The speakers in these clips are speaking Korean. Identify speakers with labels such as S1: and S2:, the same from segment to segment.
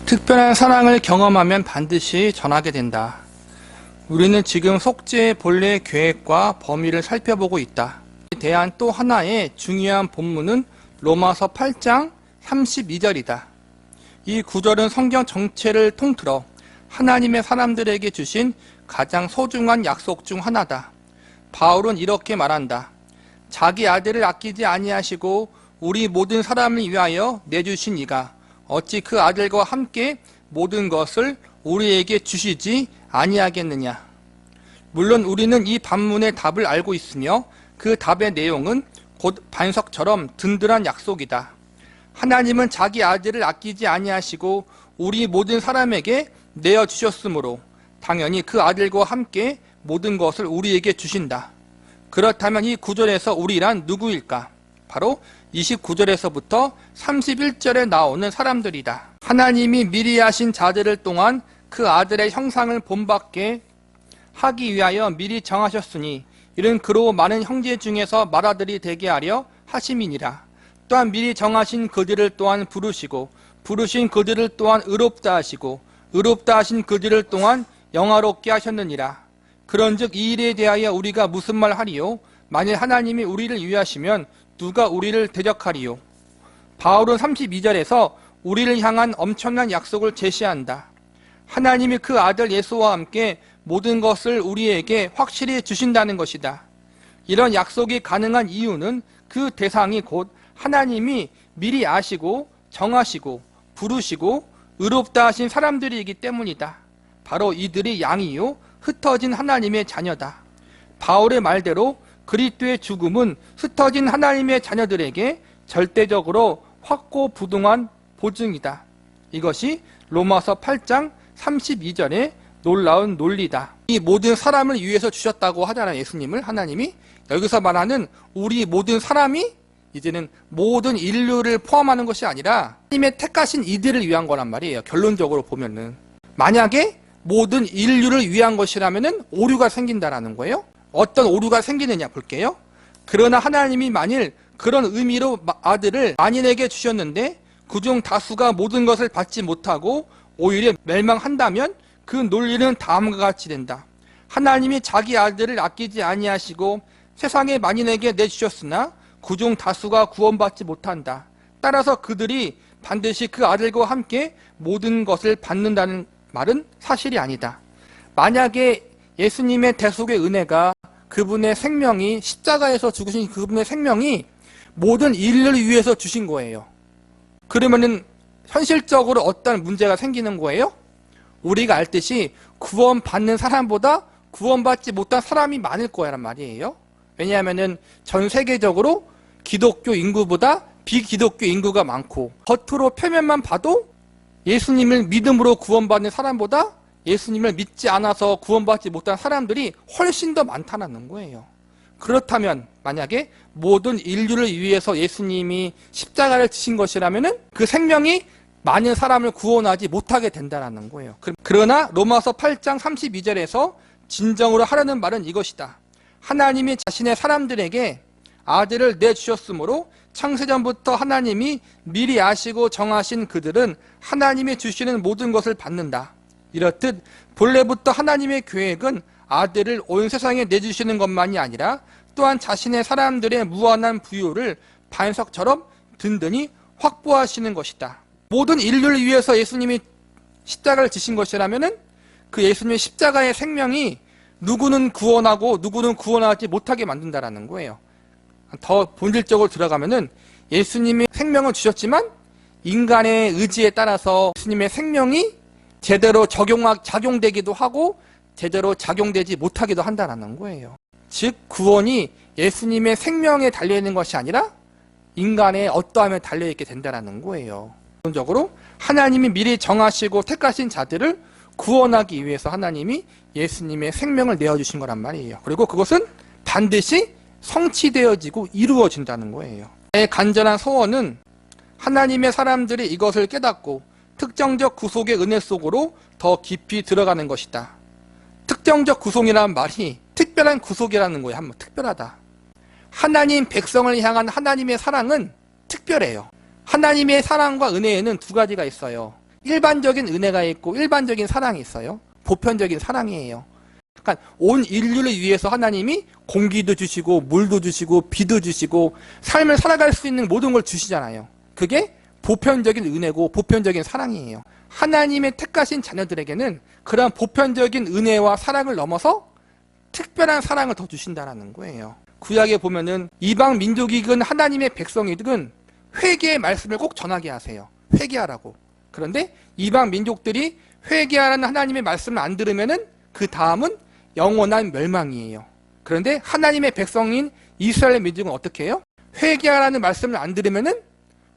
S1: 특별한 사랑을 경험하면 반드시 전하게 된다. 우리는 지금 속죄의 본래 계획과 범위를 살펴보고 있다. 이에 대한 또 하나의 중요한 본문은 로마서 8장 32절이다. 이 구절은 성경 전체를 통틀어 하나님의 사람들에게 주신 가장 소중한 약속 중 하나다. 바울은 이렇게 말한다. 자기 아들을 아끼지 아니하시고 우리 모든 사람을 위하여 내주신 이가 어찌 그 아들과 함께 모든 것을 우리에게 주시지 아니하겠느냐. 물론 우리는 이 반문의 답을 알고 있으며 그 답의 내용은 곧 반석처럼 든든한 약속이다. 하나님은 자기 아들을 아끼지 아니하시고 우리 모든 사람에게 내어주셨으므로 당연히 그 아들과 함께 모든 것을 우리에게 주신다. 그렇다면 이 구절에서 우리란 누구일까? 바로 29절에서부터 31절에 나오는 사람들이다. 하나님이 미리 하신 자들을 또한 그 아들의 형상을 본받게 하기 위하여 미리 정하셨으니 이는 그로 많은 형제 중에서 맏아들이 되게 하려 하심이니라. 또한 미리 정하신 그들을 또한 부르시고 부르신 그들을 또한 의롭다 하시고 의롭다 하신 그들을 또한 영화롭게 하셨느니라. 그런즉 이 일에 대하여 우리가 무슨 말 하리요? 만일 하나님이 우리를 위하시면 누가 우리를 대적하리요? 바울은 32절에서 우리를 향한 엄청난 약속을 제시한다. 하나님이 그 아들 예수와 함께 모든 것을 우리에게 확실히 주신다는 것이다. 이런 약속이 가능한 이유는 그 대상이 곧 하나님이 미리 아시고 정하시고 부르시고 의롭다 하신 사람들이기 때문이다. 바로 이들이 양이요 흩어진 하나님의 자녀다. 바울의 말대로 그리스도의 죽음은 흩어진 하나님의 자녀들에게 절대적으로 확고부동한 보증이다. 이것이 로마서 8장 32절의 놀라운 논리다. 이 모든 사람을 위해서 주셨다고 하잖아요. 예수님을 하나님이. 여기서 말하는 우리 모든 사람이 이제는 모든 인류를 포함하는 것이 아니라 하나님의 택하신 이들을 위한 거란 말이에요. 결론적으로 보면은. 만약에 모든 인류를 위한 것이라면은 오류가 생긴다라는 거예요. 어떤 오류가 생기느냐 볼게요. 그러나 하나님이 만일 그런 의미로 아들을 만인에게 주셨는데 그중 다수가 모든 것을 받지 못하고 오히려 멸망한다면 그 논리는 다음과 같이 된다. 하나님이 자기 아들을 아끼지 아니하시고 세상의 만인에게 내주셨으나 그중 다수가 구원받지 못한다. 따라서 그들이 반드시 그 아들과 함께 모든 것을 받는다는 말은 사실이 아니다. 만약에 예수님의 대속의 은혜가 그분의 생명이 십자가에서 죽으신 그분의 생명이 모든 인류를 위해서 주신 거예요. 그러면은 현실적으로 어떤 문제가 생기는 거예요? 우리가 알듯이 구원받는 사람보다 구원받지 못한 사람이 많을 거란 말이에요. 왜냐하면은 전 세계적으로 기독교 인구보다 비기독교 인구가 많고 겉으로 표면만 봐도 예수님을 믿음으로 구원받는 사람보다 예수님을 믿지 않아서 구원받지 못한 사람들이 훨씬 더 많다는 거예요. 그렇다면 만약에 모든 인류를 위해서 예수님이 십자가를 지신 것이라면 그 생명이 많은 사람을 구원하지 못하게 된다는 거예요. 그러나 로마서 8장 32절에서 진정으로 하려는 말은 이것이다. 하나님이 자신의 사람들에게 아들을 내주셨으므로 창세전부터 하나님이 미리 아시고 정하신 그들은 하나님이 주시는 모든 것을 받는다. 이렇듯 본래부터 하나님의 계획은 아들을 온 세상에 내주시는 것만이 아니라 또한 자신의 사람들의 무한한 부요를 반석처럼 든든히 확보하시는 것이다. 모든 인류를 위해서 예수님이 십자가를 지신 것이라면 그 예수님의 십자가의 생명이 누구는 구원하고 누구는 구원하지 못하게 만든다는 거예요. 더 본질적으로 들어가면은 예수님이 생명을 주셨지만 인간의 의지에 따라서 예수님의 생명이 제대로 작용되기도 하고 제대로 작용되지 못하기도 한다는 거예요. 즉 구원이 예수님의 생명에 달려있는 것이 아니라 인간의 어떠함에 달려있게 된다는 거예요. 기본적으로 하나님이 미리 정하시고 택하신 자들을 구원하기 위해서 하나님이 예수님의 생명을 내어주신 거란 말이에요. 그리고 그것은 반드시 성취되어지고 이루어진다는 거예요. 내 간절한 소원은 하나님의 사람들이 이것을 깨닫고 특정적 구속의 은혜 속으로 더 깊이 들어가는 것이다. 특정적 구속이라는 말이 특별한 구속이라는 거예요. 한번 특별하다. 하나님 백성을 향한 하나님의 사랑은 특별해요. 하나님의 사랑과 은혜에는 두 가지가 있어요. 일반적인 은혜가 있고 일반적인 사랑이 있어요. 보편적인 사랑이에요. 그러니까 온 인류를 위해서 하나님이 공기도 주시고 물도 주시고 비도 주시고 삶을 살아갈 수 있는 모든 걸 주시잖아요. 그게 보편적인 은혜고 보편적인 사랑이에요. 하나님의 택하신 자녀들에게는 그런 보편적인 은혜와 사랑을 넘어서 특별한 사랑을 더 주신다는 거예요. 구약에 보면은 이방 민족이든 하나님의 백성이든 회개의 말씀을 꼭 전하게 하세요. 회개하라고. 그런데 이방 민족들이 회개하라는 하나님의 말씀을 안 들으면은 그 다음은 영원한 멸망이에요. 그런데 하나님의 백성인 이스라엘 민족은 어떻게 해요? 회개하라는 말씀을 안 들으면은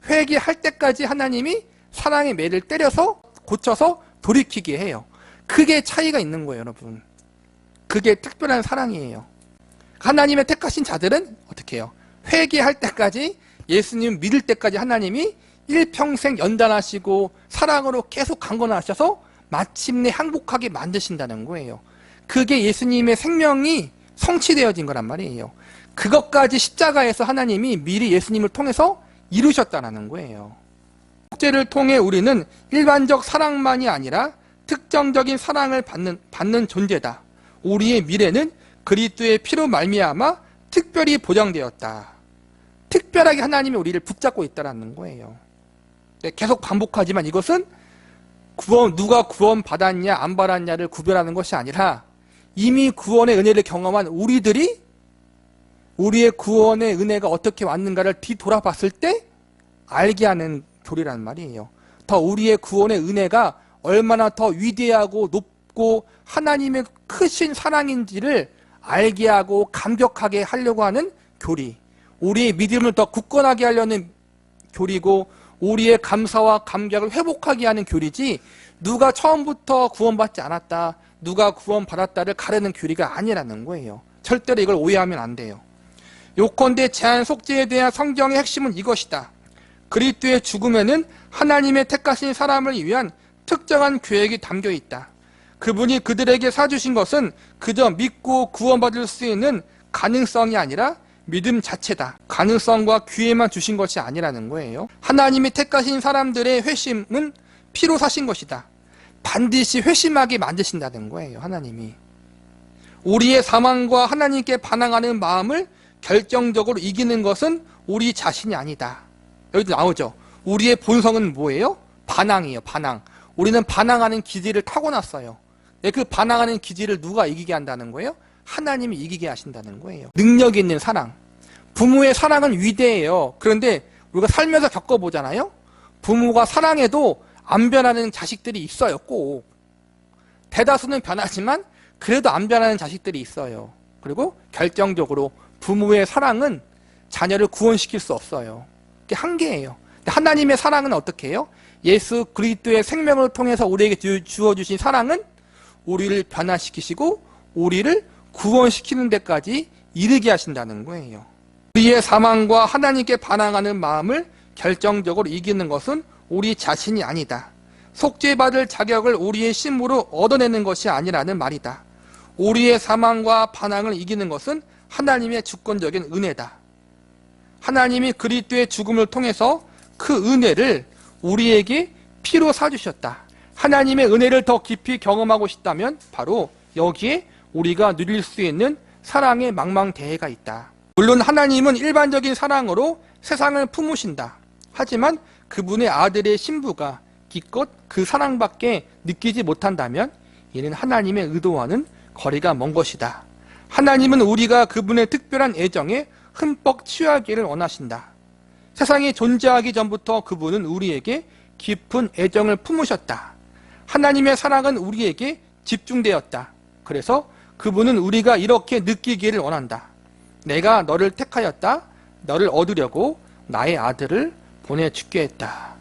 S1: 회개할 때까지 하나님이 사랑의 매를 때려서 고쳐서 돌이키게 해요. 그게 차이가 있는 거예요, 여러분. 그게 특별한 사랑이에요. 하나님의 택하신 자들은 어떻게 해요? 회개할 때까지, 예수님 믿을 때까지 하나님이 일평생 연단하시고 사랑으로 계속 강권하셔서 마침내 행복하게 만드신다는 거예요. 그게 예수님의 생명이 성취되어진 거란 말이에요. 그것까지 십자가에서 하나님이 미리 예수님을 통해서 이루셨다는 거예요. 속죄를 통해 우리는 일반적 사랑만이 아니라 특정적인 사랑을 받는 존재다. 우리의 미래는 그리스도의 피로 말미암아 특별히 보장되었다. 특별하게 하나님이 우리를 붙잡고 있다는 거예요. 계속 반복하지만 이것은 누가 구원 받았냐 안 받았냐를 구별하는 것이 아니라 이미 구원의 은혜를 경험한 우리들이 우리의 구원의 은혜가 어떻게 왔는가를 뒤돌아봤을 때 알게 하는 교리란 말이에요. 더 우리의 구원의 은혜가 얼마나 더 위대하고 높고 하나님의 크신 사랑인지를 알게 하고 감격하게 하려고 하는 교리. 우리의 믿음을 더 굳건하게 하려는 교리고 우리의 감사와 감격을 회복하게 하는 교리지 누가 처음부터 구원받지 않았다, 누가 구원받았다를 가르는 교리가 아니라는 거예요. 절대로 이걸 오해하면 안 돼요. 요컨대 제한 속죄에 대한 성경의 핵심은 이것이다. 그리스도의 죽음에는 하나님의 택하신 사람을 위한 특정한 계획이 담겨 있다. 그분이 그들에게 사주신 것은 그저 믿고 구원받을 수 있는 가능성이 아니라 믿음 자체다. 가능성과 기회만 주신 것이 아니라는 거예요. 하나님이 택하신 사람들의 회심은 피로 사신 것이다. 반드시 회심하게 만드신다는 거예요. 하나님이. 우리의 사망과 하나님께 반항하는 마음을 결정적으로 이기는 것은 우리 자신이 아니다. 여기도 나오죠. 우리의 본성은 뭐예요? 반항이에요. 반항. 우리는 반항하는 기질을 타고났어요. 그 반항하는 기질을 누가 이기게 한다는 거예요? 하나님이 이기게 하신다는 거예요. 능력 있는 사랑. 부모의 사랑은 위대해요. 그런데 우리가 살면서 겪어보잖아요. 부모가 사랑해도 안 변하는 자식들이 있어요. 꼭. 대다수는 변하지만 그래도 안 변하는 자식들이 있어요. 그리고 결정적으로 부모의 사랑은 자녀를 구원시킬 수 없어요. 그게 한계예요. 하나님의 사랑은 어떻게 해요? 예수 그리스도의 생명을 통해서 우리에게 주어주신 사랑은 우리를 변화시키시고 우리를 구원시키는 데까지 이르게 하신다는 거예요. 우리의 사망과 하나님께 반항하는 마음을 결정적으로 이기는 것은 우리 자신이 아니다. 속죄받을 자격을 우리의 힘으로 얻어내는 것이 아니라는 말이다. 우리의 사망과 반항을 이기는 것은 하나님의 주권적인 은혜다. 하나님이 그리스도의 죽음을 통해서 그 은혜를 우리에게 피로 사주셨다. 하나님의 은혜를 더 깊이 경험하고 싶다면 바로 여기에 우리가 누릴 수 있는 사랑의 망망대해가 있다. 물론 하나님은 일반적인 사랑으로 세상을 품으신다. 하지만 그분의 아들의 신부가 기껏 그 사랑밖에 느끼지 못한다면 이는 하나님의 의도와는 거리가 먼 것이다. 하나님은 우리가 그분의 특별한 애정에 흠뻑 취하기를 원하신다. 세상이 존재하기 전부터 그분은 우리에게 깊은 애정을 품으셨다. 하나님의 사랑은 우리에게 집중되었다. 그래서 그분은 우리가 이렇게 느끼기를 원한다. 내가 너를 택하였다. 너를 얻으려고 나의 아들을 보내주게 했다.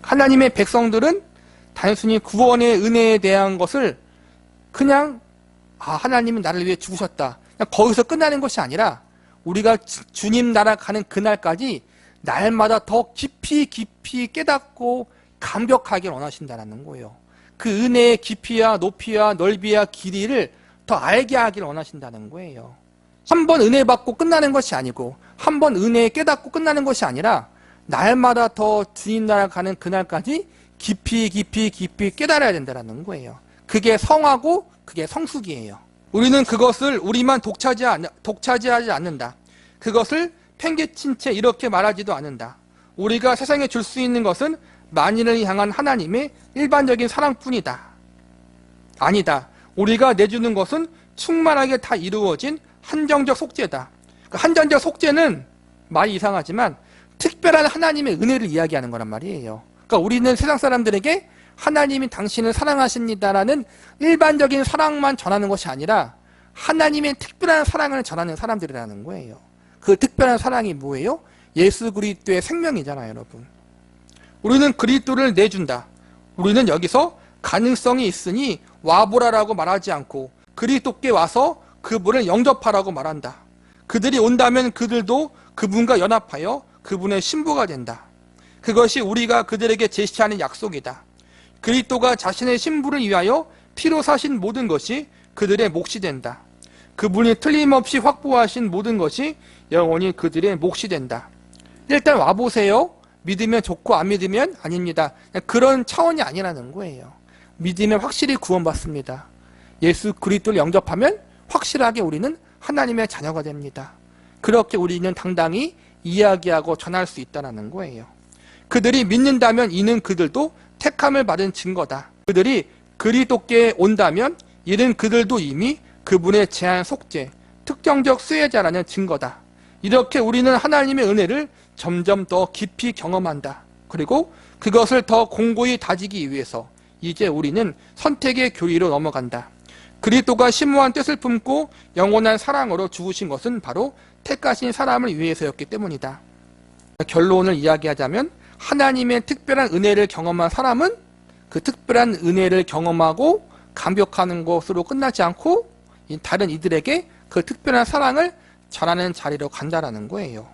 S1: 하나님의 백성들은 단순히 구원의 은혜에 대한 것을 그냥 하나님은 나를 위해 죽으셨다. 그냥 거기서 끝나는 것이 아니라 우리가 주님 나라 가는 그날까지 날마다 더 깊이 깨닫고 감격하길 원하신다는 거예요. 그 은혜의 깊이와 높이와 넓이와 길이를 더 알게 하길 원하신다는 거예요. 한 번 은혜 받고 끝나는 것이 아니고 한 번 은혜 깨닫고 끝나는 것이 아니라 날마다 더 주님 나라 가는 그날까지 깊이 깨달아야 된다는 거예요. 그게 성하고 그게 성숙이에요. 우리는 그것을 우리만 독차지하지 않는다. 그것을 팽개친 채 이렇게 말하지도 않는다. 우리가 세상에 줄 수 있는 것은 만인을 향한 하나님의 일반적인 사랑뿐이다. 아니다. 우리가 내주는 것은 충만하게 다 이루어진 한정적 속죄다. 그 한정적 속죄는 말이 이상하지만 특별한 하나님의 은혜를 이야기하는 거란 말이에요. 그러니까 우리는 세상 사람들에게 하나님이 당신을 사랑하십니다라는 일반적인 사랑만 전하는 것이 아니라 하나님의 특별한 사랑을 전하는 사람들이라는 거예요. 그 특별한 사랑이 뭐예요? 예수 그리스도의 생명이잖아요, 여러분. 우리는 그리스도를 내준다. 우리는 여기서 가능성이 있으니 와보라라고 말하지 않고 그리스도께 와서 그분을 영접하라고 말한다. 그들이 온다면 그들도 그분과 연합하여 그분의 신부가 된다. 그것이 우리가 그들에게 제시하는 약속이다. 그리스도가 자신의 신부를 위하여 피로 사신 모든 것이 그들의 몫이 된다. 그분이 틀림없이 확보하신 모든 것이 영원히 그들의 몫이 된다. 일단 와보세요. 믿으면 좋고 안 믿으면 아닙니다. 그런 차원이 아니라는 거예요. 믿으면 확실히 구원받습니다. 예수 그리스도를 영접하면 확실하게 우리는 하나님의 자녀가 됩니다. 그렇게 우리는 당당히 이야기하고 전할 수 있다는 거예요. 그들이 믿는다면 이는 그들도 택함을 받은 증거다. 그들이 그리스도께 온다면 이는 그들도 이미 그분의 제한 속죄, 특정적 수혜자라는 증거다. 이렇게 우리는 하나님의 은혜를 점점 더 깊이 경험한다. 그리고 그것을 더 공고히 다지기 위해서 이제 우리는 선택의 교리로 넘어간다. 그리스도가 심오한 뜻을 품고 영원한 사랑으로 죽으신 것은 바로 택하신 사람을 위해서였기 때문이다. 결론을 이야기하자면 하나님의 특별한 은혜를 경험한 사람은 그 특별한 은혜를 경험하고 감격하는 것으로 끝나지 않고 다른 이들에게 그 특별한 사랑을 전하는 자리로 간다라는 거예요.